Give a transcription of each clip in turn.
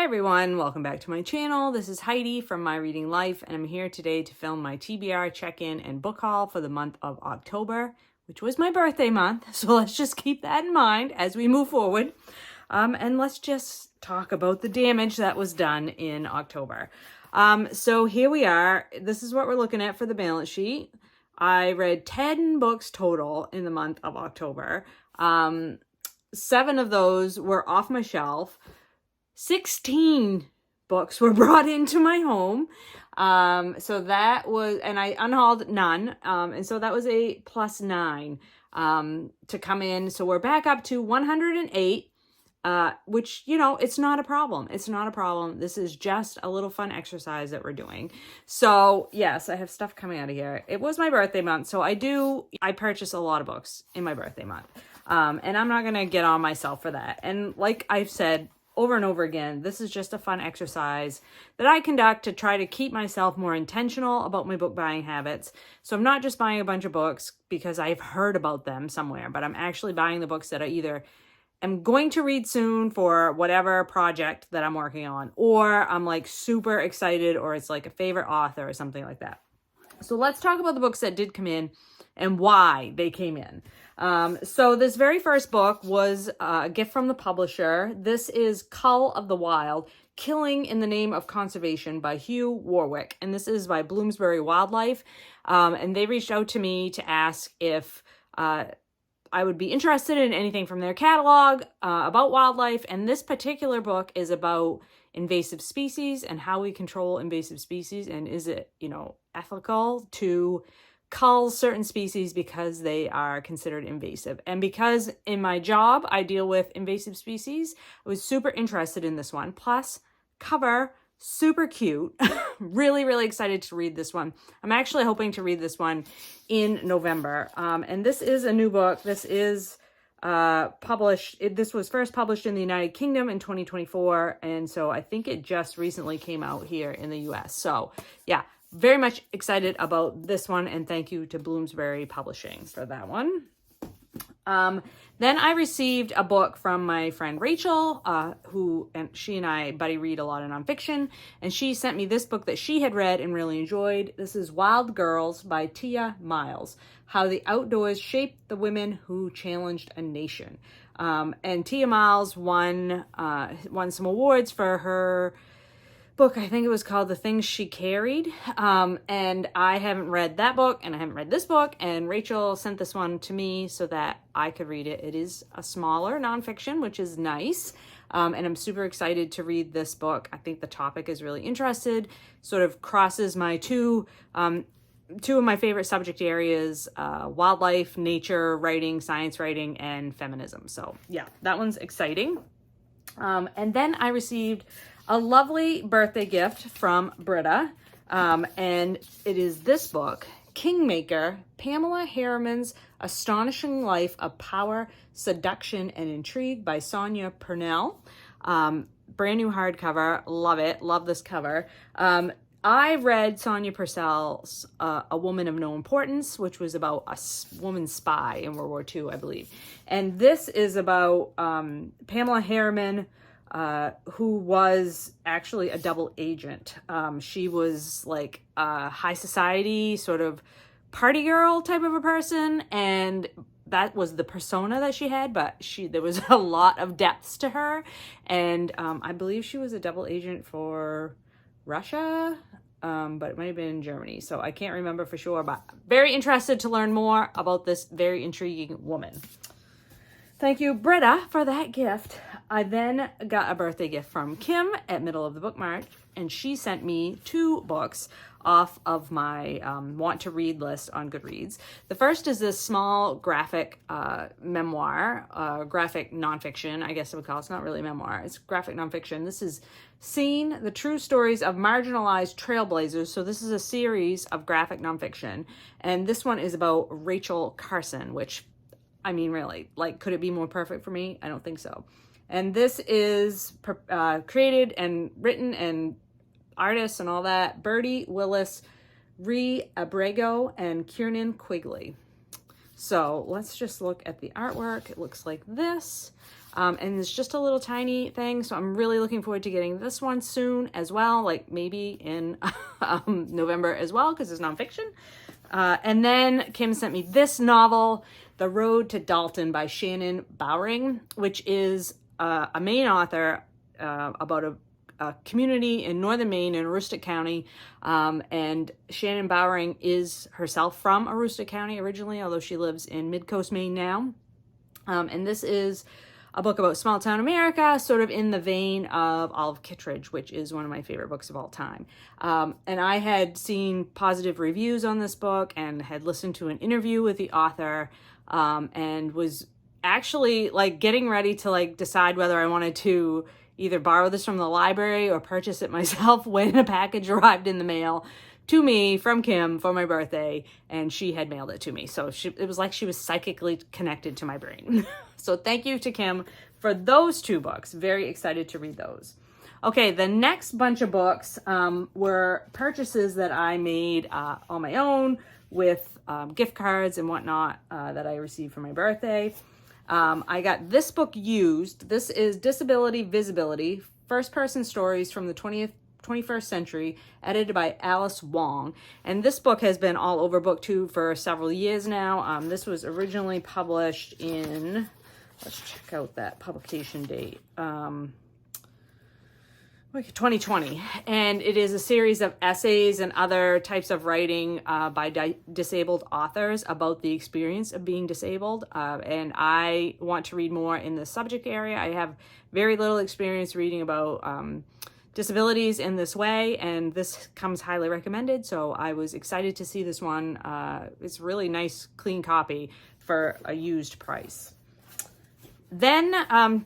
Hey everyone, welcome back to my channel. This is Heidi from My Reading Life, and I'm here today to film my TBR check-in and book haul for the month of October, which was my birthday month. So let's just keep that in mind as we move forward. And let's just talk about the damage that was done in October. So here we are. This is what we're looking at for the balance sheet. I read 10 books total in the month of October. 7 of those were off my shelf. 16 books were brought into my home. So that was, and I unhauled none. And so that was a +9 to come in. So we're back up to 108, which, you know, it's not a problem. It's not a problem. This is just a little fun exercise that we're doing. So yes, I have stuff coming out of here. It was my birthday month. So I purchase a lot of books in my birthday month. And I'm not going to get on myself for that. And like I've said over and over again, this is just a fun exercise that I conduct to try to keep myself more intentional about my book buying habits. So I'm not just buying a bunch of books because I've heard about them somewhere, but I'm actually buying the books that I either am going to read soon for whatever project that I'm working on, or I'm like super excited, or it's like a favorite author or something like that. So let's talk about the books that did come in and why they came in. So this very first book was a gift from the publisher. This is Cull of the Wild, Killing in the Name of Conservation by Hugh, Warwick. And this is by Bloomsbury Wildlife. And they reached out to me to ask if I would be interested in anything from their catalog about wildlife. And this particular book is about invasive species and how we control invasive species. And is it, you know, ethical to cull certain species because they are considered invasive. And because in my job I deal with invasive species, I was super interested in this one. Plus, cover, super cute. Really, really excited to read this one. I'm actually hoping to read this one in November. And this is a new book. This is this was first published in the United Kingdom in 2024. And so I think it just recently came out here in the US. So yeah, very much excited about this one, and thank you to Bloomsbury Publishing for that one. Then I received a book from my friend Rachel, she and I buddy read a lot of nonfiction, and she sent me this book that she had read and really enjoyed. This is Wild Girls by Tiya Miles, How the Outdoors Shaped the Women Who Challenged a Nation. And Tiya Miles won some awards for her book. I think it was called The Things She Carried. And I haven't read that book, and I haven't read this book, and Rachel sent this one to me so that I could read it. It is a smaller nonfiction, which is nice. And I'm super excited to read this book. I think the topic is really interesting. Sort of crosses my two of my favorite subject areas, wildlife, nature writing, science writing, and feminism. So yeah, that one's exciting. And then I received a lovely birthday gift from Britta, and it is this book, Kingmaker, Pamela Herman's Astonishing Life of Power, Seduction, and Intrigue by Sonia Purcell. Brand new hardcover. Love it. Love this cover. I read Sonia Purcell's A Woman of No Importance, which was about a woman spy in World War II, I believe. And this is about Pamela Herman, who was actually a double agent. She was like a high society sort of party girl type of a person, and that was the persona that she had, but there was a lot of depths to her. And I believe she was a double agent for Russia, but it might have been in Germany, so I can't remember for sure, but very interested to learn more about this very intriguing woman. Thank you, Britta, for that gift. I then got a birthday gift from Kim at Middle of the Bookmark, and she sent me 2 books off of my want to read list on Goodreads. The first is this small graphic memoir, graphic nonfiction, I guess I would call it. It's not really memoir, it's graphic nonfiction. This is Seen, the True Stories of Marginalized Trailblazers. So this is a series of graphic nonfiction, and this one is about Rachel Carson, which, I mean, really, like, could it be more perfect for me? I don't think so. And this is created and written and artists and all that, Birdie, Willis, Abrego, and Kieran, Quigley. So let's just look at the artwork. It looks like this. And it's just a little tiny thing. So I'm really looking forward to getting this one soon as well, like maybe in November as well, because it's nonfiction. And then Kim sent me this novel, The Road to Dalton by Shannon Bowring, which is a Maine author about a community in northern Maine in Aroostook County. And Shannon Bowring is herself from Aroostook County originally, although she lives in Mid-Coast Maine now. And this is a book about small town America, sort of in the vein of Olive Kittredge, which is one of my favorite books of all time. And I had seen positive reviews on this book and had listened to an interview with the author, and was actually like getting ready to like decide whether I wanted to either borrow this from the library or purchase it myself when a package arrived in the mail to me from Kim for my birthday, and she had mailed it to me. So it was like she was psychically connected to my brain. So thank you to Kim for those two books. Very excited to read those. Okay, the next bunch of books were purchases that I made on my own with gift cards and whatnot that I received for my birthday. I got this book used. This is Disability Visibility, First-Person Stories from the 21st Century, edited by Alice Wong. And this book has been all over BookTube for several years now. This was originally published in, let's check out that publication date, 2020. And it is a series of essays and other types of writing by disabled authors about the experience of being disabled. And I want to read more in the subject area. I have very little experience reading about disabilities in this way, and this comes highly recommended. So I was excited to see this one. It's a really nice, clean copy for a used price. Then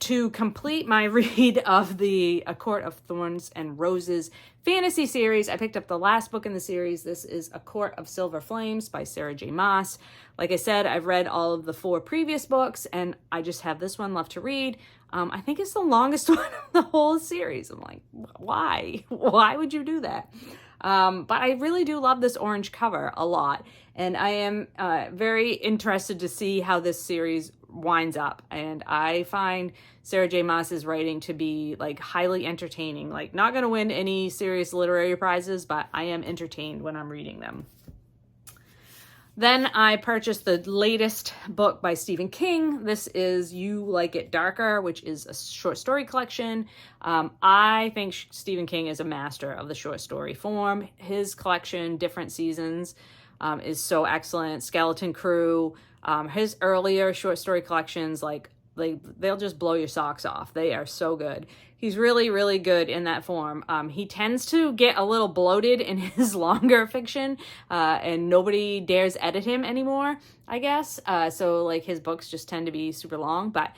to complete my read of the A Court of Thorns and Roses fantasy series, I picked up the last book in the series. This is A Court of Silver Flames by Sarah J. Maas. Like I said, I've read all of the 4 previous books, and I just have this one left to read. I think it's the longest one of the whole series. I'm like, why? Why would you do that? But I really do love this orange cover a lot. And I am very interested to see how this series winds up. And I find Sarah J. Maas's writing to be like highly entertaining. Like, not going to win any serious literary prizes, but I am entertained when I'm reading them. Then I purchased the latest book by Stephen King. This is You Like It Darker, which is a short story collection. I think Stephen King is a master of the short story form. His collection, Different Seasons, is so excellent. Skeleton Crew, his earlier short story collections, they'll just blow your socks off. They are so good. He's really, really good in that form. He tends to get a little bloated in his longer fiction, and nobody dares edit him anymore, I guess. So like his books just tend to be super long, but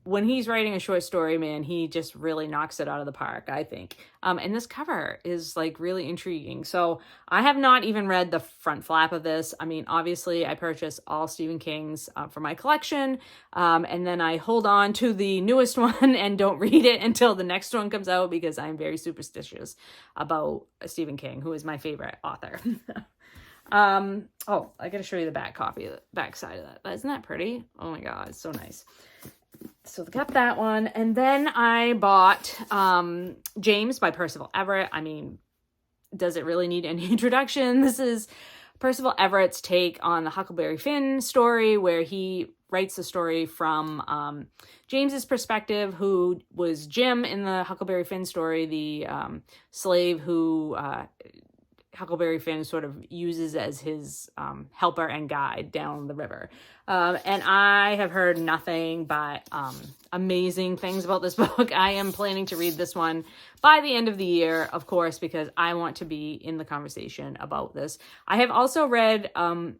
when he's writing a short story, man, he just really knocks it out of the park, I think. And this cover is like really intriguing. So I have not even read the front flap of this. I mean, obviously I purchase all Stephen King's for my collection. And then I hold on to the newest one and don't read it until the next one comes out, because I'm very superstitious about Stephen King, who is my favorite author. Oh, I gotta show you the back side of that. Isn't that pretty? Oh my God, it's so nice. So I got that one. And then I bought James by Percival Everett. I mean, does it really need any introduction? This is Percival Everett's take on the Huckleberry Finn story, where he writes the story from James's perspective, who was Jim in the Huckleberry Finn story, the slave who Huckleberry Finn sort of uses as his helper and guide down the river. And I have heard nothing but amazing things about this book. I am planning to read this one by the end of the year, of course, because I want to be in the conversation about this. I have also read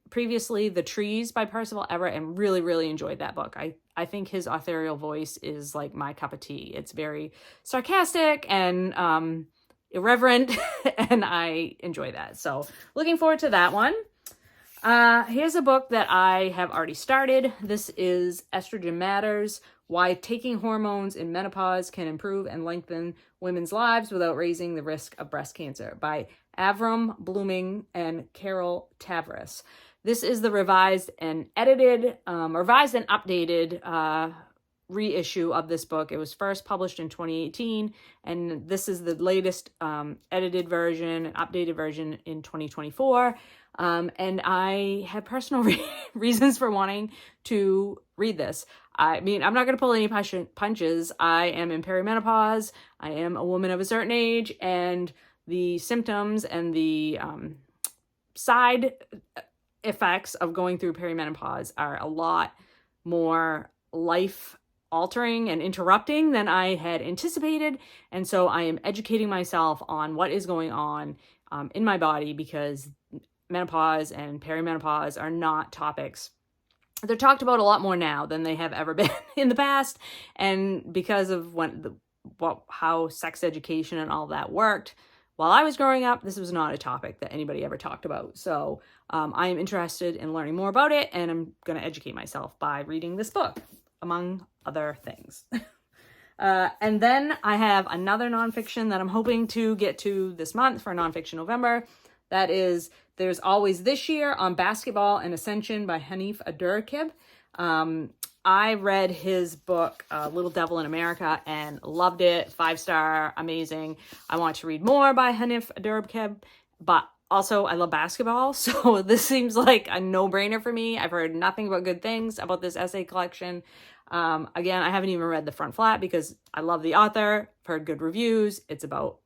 previously The Trees by Percival Everett and really, really enjoyed that book. I think his authorial voice is like my cup of tea. It's very sarcastic and irreverent, and I enjoy that. So looking forward to that one. Here's a book that I have already started. This is Estrogen Matters, Why Taking Hormones in Menopause Can Improve and Lengthen Women's Lives Without Raising the Risk of Breast Cancer by Avrum, Bluming, and Carol Tavris. This is the revised and updated reissue of this book. It was first published in 2018, and this is the latest edited version, updated version in 2024. And I had personal reasons for wanting to read this. I mean, I'm not going to pull any punches. I am in perimenopause. I am a woman of a certain age, and the symptoms and the side effects of going through perimenopause are a lot more life altering and interrupting than I had anticipated. And so I am educating myself on what is going on in my body, because menopause and perimenopause are not topics. They're talked about a lot more now than they have ever been in the past. And because of how sex education and all that worked while I was growing up, this was not a topic that anybody ever talked about. So I am interested in learning more about it, and I'm going to educate myself by reading this book, among other things. And then I have another nonfiction that I'm hoping to get to this month for Nonfiction November. That is There's Always This Year on Basketball and Ascension by Hanif Abdurraqib. I read his book, Little Devil in America, and loved it. 5-star, amazing. I want to read more by Hanif Abdurraqib, but also I love basketball, so this seems like a no-brainer for me. I've heard nothing but good things about this essay collection. Again, I haven't even read the front flat because I love the author. I've heard good reviews. It's about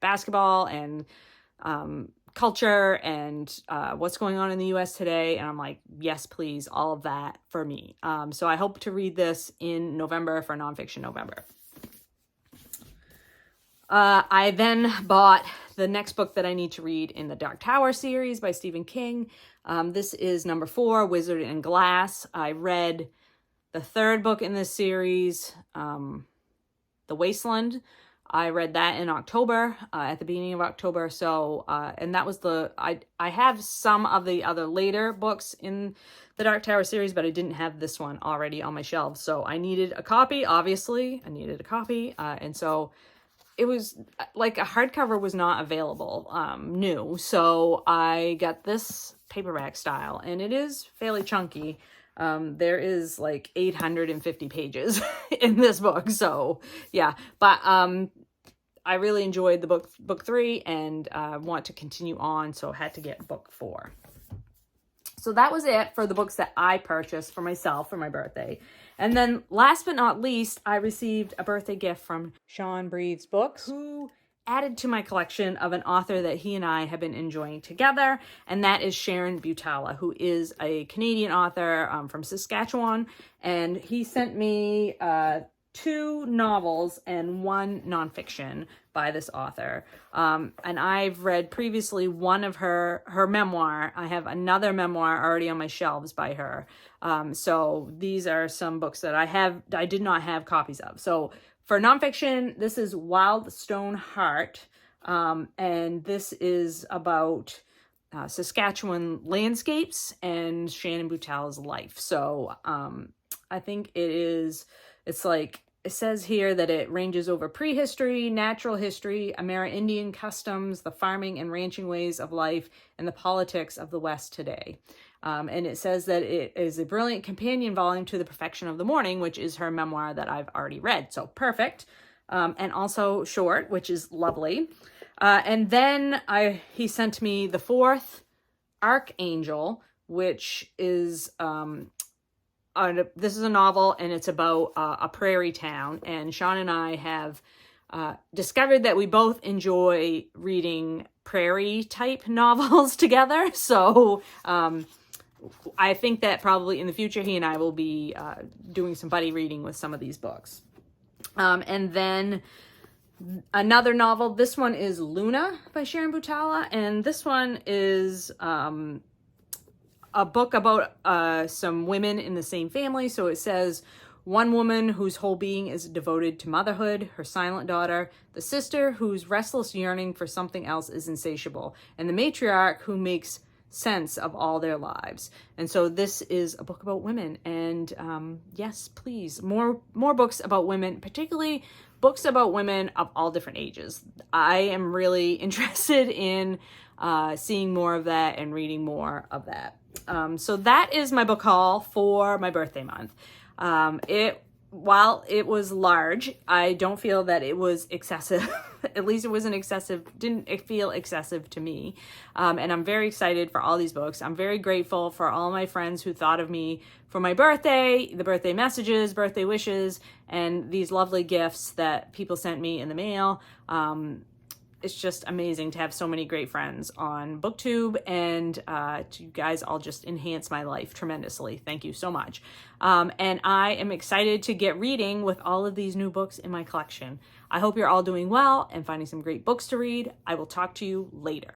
basketball and culture and what's going on in the US today. And I'm like, yes, please, all of that for me. So I hope to read this in November for Nonfiction November. I then bought the next book that I need to read in the Dark Tower series by Stephen King. This is number 4, Wizard in Glass. I read the 3rd book in this series, The Wasteland. I read that in October, at the beginning of October. So, and that was I have some of the other later books in the Dark Tower series, but I didn't have this one already on my shelves. So I needed a copy, obviously. I needed a copy. And so it was like a hardcover was not available, new. So I got this paperback style, and it is fairly chunky. There is like 850 pages in this book. So yeah, but, I really enjoyed the book 3 and, want to continue on. So I had to get book 4. So that was it for the books that I purchased for myself for my birthday. And then last but not least, I received a birthday gift from Sean Breathes Books, who added to my collection of an author that he and I have been enjoying together, and that is Sharon Butala, who is a Canadian author from Saskatchewan, and he sent me 2 novels and 1 nonfiction by this author. And I've read previously one of her memoir. I have another memoir already on my shelves by her. So these are some books that I did not have copies of. So for nonfiction, this is Wild Stone Heart, and this is about Saskatchewan landscapes and Shannon Butala's life. So I think it says here that it ranges over prehistory, natural history, Amerindian customs, the farming and ranching ways of life, and the politics of the West today. And it says that it is a brilliant companion volume to The Perfection of the Morning, which is her memoir that I've already read. So perfect. And also short, which is lovely. And then he sent me the 4th, Archangel, which is this is a novel, and it's about a prairie town. And Sean and I have discovered that we both enjoy reading prairie type novels together. So I think that probably in the future, he and I will be doing some buddy reading with some of these books. And then another novel, this one is Luna by Sharon Butala. And this one is a book about some women in the same family. So it says, one woman whose whole being is devoted to motherhood, her silent daughter, the sister whose restless yearning for something else is insatiable, and the matriarch who makes sense of all their lives. And so this is a book about women. And yes, please, more books about women, particularly books about women of all different ages. I am really interested in seeing more of that and reading more of that. So that is my book haul for my birthday month. It while it was large, I don't feel that it was excessive. At least it wasn't excessive, didn't feel excessive to me. And I'm very excited for all these books. I'm very grateful for all my friends who thought of me for my birthday, the birthday messages, birthday wishes, and these lovely gifts that people sent me in the mail. It's just amazing to have so many great friends on BookTube, and you guys all just enhance my life tremendously. Thank you so much. And I am excited to get reading with all of these new books in my collection. I hope you're all doing well and finding some great books to read. I will talk to you later.